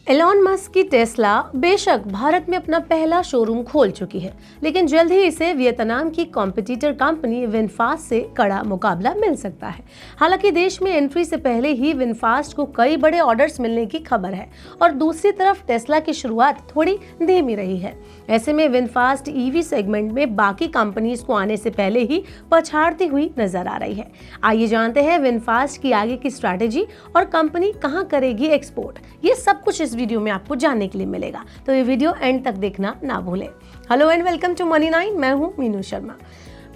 Elon Musk की Tesla बेशक भारत में अपना पहला शोरूम खोल चुकी है, लेकिन जल्द ही इसे वियतनाम की कॉम्पिटिटर कंपनी विनफास्ट से कड़ा मुकाबला मिल सकता है। हालांकि देश में एंट्री से पहले ही विनफास्ट को कई बड़े ऑर्डर्स मिलने की खबर है और दूसरी तरफ टेस्ला की शुरुआत थोड़ी धीमी रही है। ऐसे में विनफास्ट ईवी सेगमेंट में बाकी कंपनीज को आने से पहले ही पछाड़ती हुई नजर आ रही है। आइए जानते हैं विनफास्ट की आगे की स्ट्रैटेजी और कंपनी कहां करेगी एक्सपोर्ट। ये सब कुछ इस वीडियो में आपको जानने के लिए मिलेगा, तो ये वीडियो एंड तक देखना ना भूलें। Hello and welcome to money 9। मैं हूं मीनू शर्मा।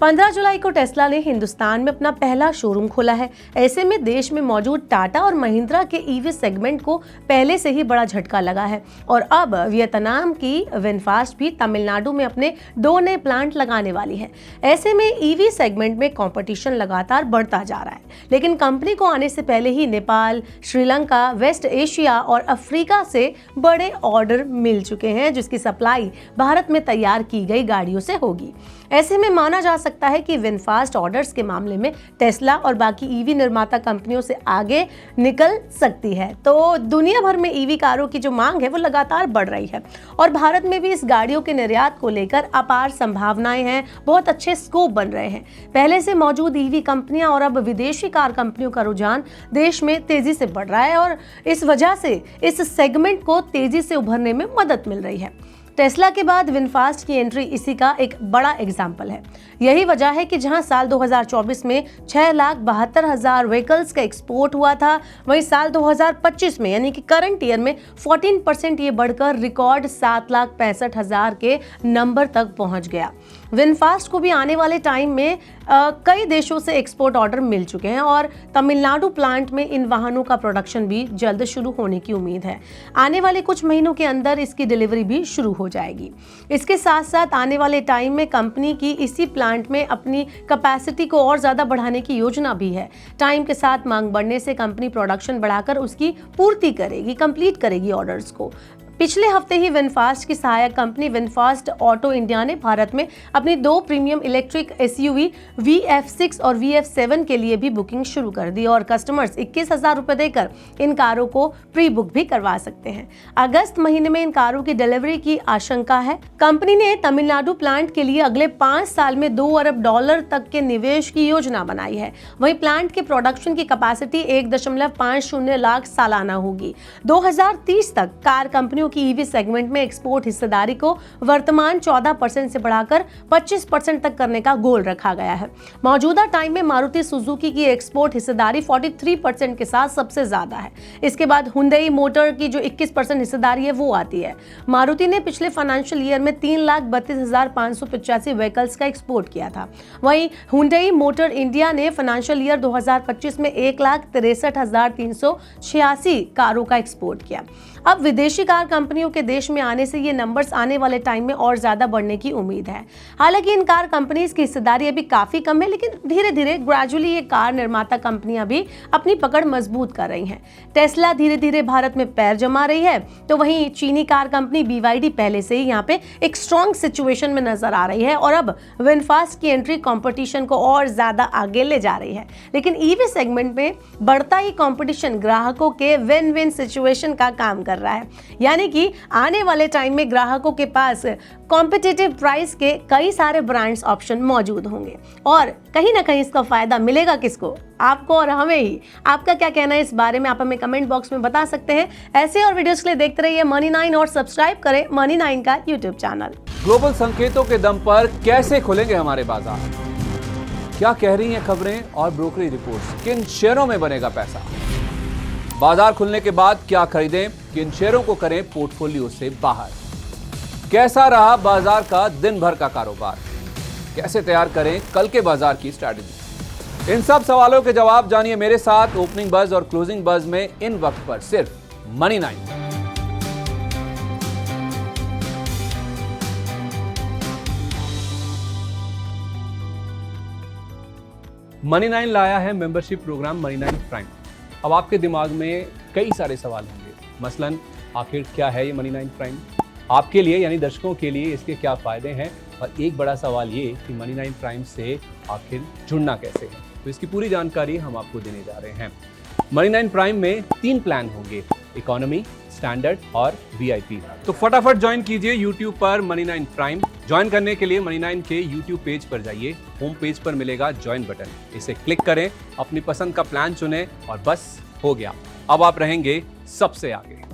15 जुलाई को टेस्ला ने हिंदुस्तान में अपना पहला शोरूम खोला है। ऐसे में देश में मौजूद टाटा और महिंद्रा के ईवी सेगमेंट को पहले से ही बड़ा झटका लगा है और अब वियतनाम की विनफास्ट भी तमिलनाडु में अपने 2 नए प्लांट लगाने वाली है। ऐसे में ईवी सेगमेंट में कंपटीशन लगातार बढ़ता जा रहा है, लेकिन कंपनी को आने से पहले ही नेपाल, श्रीलंका, वेस्ट एशिया और अफ्रीका से बड़े ऑर्डर मिल चुके हैं, जिसकी सप्लाई भारत में तैयार की गई गाड़ियों से होगी। ऐसे में माना जा सकता है कि विनफास्ट ऑर्डर्स के मामले में टेस्ला और बाकी ईवी निर्माता कंपनियों से आगे निकल सकती है। तो दुनिया भर में ईवी कारों की जो मांग है वो लगातार बढ़ रही है और भारत में भी इस गाड़ियों के निर्यात को लेकर अपार संभावनाएं हैं, बहुत अच्छे स्कोप बन रहे हैं। पहले से मौजूद ईवी कंपनियां और अब विदेशी कार कंपनियों का रुझान देश में तेजी से बढ़ रहा है और इस वजह से इस सेगमेंट को तेजी से उभरने में मदद मिल रही है। टेस्ला के बाद विनफास्ट की एंट्री इसी का एक बड़ा एग्जाम्पल है। यही वजह है कि जहां साल 2024 में 6,72,000 व्हीकल्स का एक्सपोर्ट हुआ था, वहीं साल 2025 में यानी कि करंट ईयर में 14% ये बढ़कर रिकॉर्ड 7,65,000 के नंबर तक पहुंच गया। विनफास्ट को भी आने वाले टाइम में कई देशों से एक्सपोर्ट ऑर्डर मिल चुके हैं और तमिलनाडु प्लांट में इन वाहनों का प्रोडक्शन भी जल्द शुरू होने की उम्मीद है। आने वाले कुछ महीनों के अंदर इसकी डिलीवरी भी शुरू हो जाएगी। इसके साथ साथ आने वाले टाइम में कंपनी की इसी प्लांट में अपनी कैपेसिटी को और ज्यादा बढ़ाने की योजना भी है। टाइम के साथ मांग बढ़ने से कंपनी प्रोडक्शन बढ़ाकर उसकी पूर्ति करेगी, कंप्लीट करेगी ऑर्डर्स को। पिछले हफ्ते ही विनफास्ट की सहायक कंपनी विनफास्ट ऑटो इंडिया ने भारत में अपनी 2 प्रीमियम इलेक्ट्रिक एसयूवी VF6 और VF7 के लिए भी बुकिंग शुरू कर दी और कस्टमर्स 21,000 रुपए देकर इन कारों को प्री बुक भी करवा सकते हैं। अगस्त महीने में इन कारों की डिलीवरी की आशंका है। कंपनी ने तमिलनाडु प्लांट के लिए अगले 5 साल में $2 अरब तक के निवेश की योजना बनाई है। वहीं प्लांट के प्रोडक्शन की कैपेसिटी 1.50 लाख सालाना होगी। 2030 तक कार कंपनियों की ईवी सेगमेंट में एक्सपोर्ट हिस्सेदारी को वर्तमान 14% से बढ़ाकर 25% तक करने का गोल रखा गया है। मौजूदा टाइम में मारुति सुजुकी की एक्सपोर्ट हिस्सेदारी 43% के साथ सबसे ज्यादा है। इसके बाद हुंडई मोटर की जो 21% हिस्सेदारी है वो आती है। मारुति ने पिछले फाइनेंशियल ईयर में 3,32,585 व्हीकल्स का एक्सपोर्ट किया था। वहीं हुंडई मोटर इंडिया ने फाइनेंशियल ईयर 2025 में 1,63,386 कारों का एक्सपोर्ट किया। अब विदेशी कार कंपनियों के देश में आने से ये नंबर्स आने वाले टाइम में और ज्यादा बढ़ने की उम्मीद है। हालांकि इन कार कंपनीज की हिस्सेदारी अभी काफी कम है, लेकिन धीरे धीरे ग्रेजुअली ये कार निर्माता कंपनियां भी अपनी पकड़ मजबूत कर रही हैं। टेस्ला धीरे धीरे भारत में पैर जमा रही है, तो वहीं चीनी कार कंपनी BYD पहले से ही यहाँ पे एक स्ट्रॉन्ग सिचुएशन में नजर आ रही है और अब विनफास्ट की एंट्री कॉम्पिटिशन को और ज्यादा आगे ले जा रही है। लेकिन ईवी सेगमेंट में बढ़ता ही कॉम्पिटिशन ग्राहकों के विन विन सिचुएशन का काम कर रहा है, यानी कि आने वाले टाइम में ग्राहकों के पास कॉम्पिटिटिव प्राइस के कई सारे ब्रांड्स ऑप्शन मौजूद होंगे और कहीं ना कहीं इसका फायदा मिलेगा किसको? आपको और हमें ही। आपका क्या कहना है इस बारे में? आप हमें कमेंट बॉक्स में बता सकते हैं। ऐसे और वीडियोस के लिए देखते रहिए मनी 9 और सब्सक्राइब करें मनी 9 का यूट्यूब चैनल। ग्लोबल संकेतों के दम पर कैसे खुलेंगे हमारे बाजार? क्या कह रही हैं खबरें और ब्रोकरेज रिपोर्ट्स? किन शेयरों में बनेगा पैसा? बाजार खुलने के बाद क्या खरीदें, किन शेयरों को करें पोर्टफोलियो से बाहर? कैसा रहा बाजार का दिन भर का कारोबार? कैसे तैयार करें कल के बाजार की स्ट्रैटेजी? इन सब सवालों के जवाब जानिए मेरे साथ ओपनिंग बज और क्लोजिंग बज में इन वक्त पर सिर्फ मनी 9। मनी 9 लाया है मेंबरशिप प्रोग्राम मनी 9 प्राइम। अब आपके दिमाग में कई सारे सवाल होंगे, मसलन आखिर क्या है ये मनी 9 प्राइम? आपके लिए यानी दर्शकों के लिए इसके क्या फायदे हैं? और एक बड़ा सवाल ये कि मनी 9 प्राइम से आखिर जुड़ना कैसे है? तो इसकी पूरी जानकारी हम आपको देने जा रहे हैं। मनी 9 प्राइम में 3 प्लान होंगे, इकोनॉमी, स्टैंडर्ड और VIP। तो फटाफट ज्वाइन कीजिए YouTube पर Money9 प्राइम। ज्वाइन करने के लिए Money9 के YouTube पेज पर जाइए, होम पेज पर मिलेगा ज्वाइन बटन, इसे क्लिक करें, अपनी पसंद का प्लान चुनें और बस हो गया, अब आप रहेंगे सबसे आगे।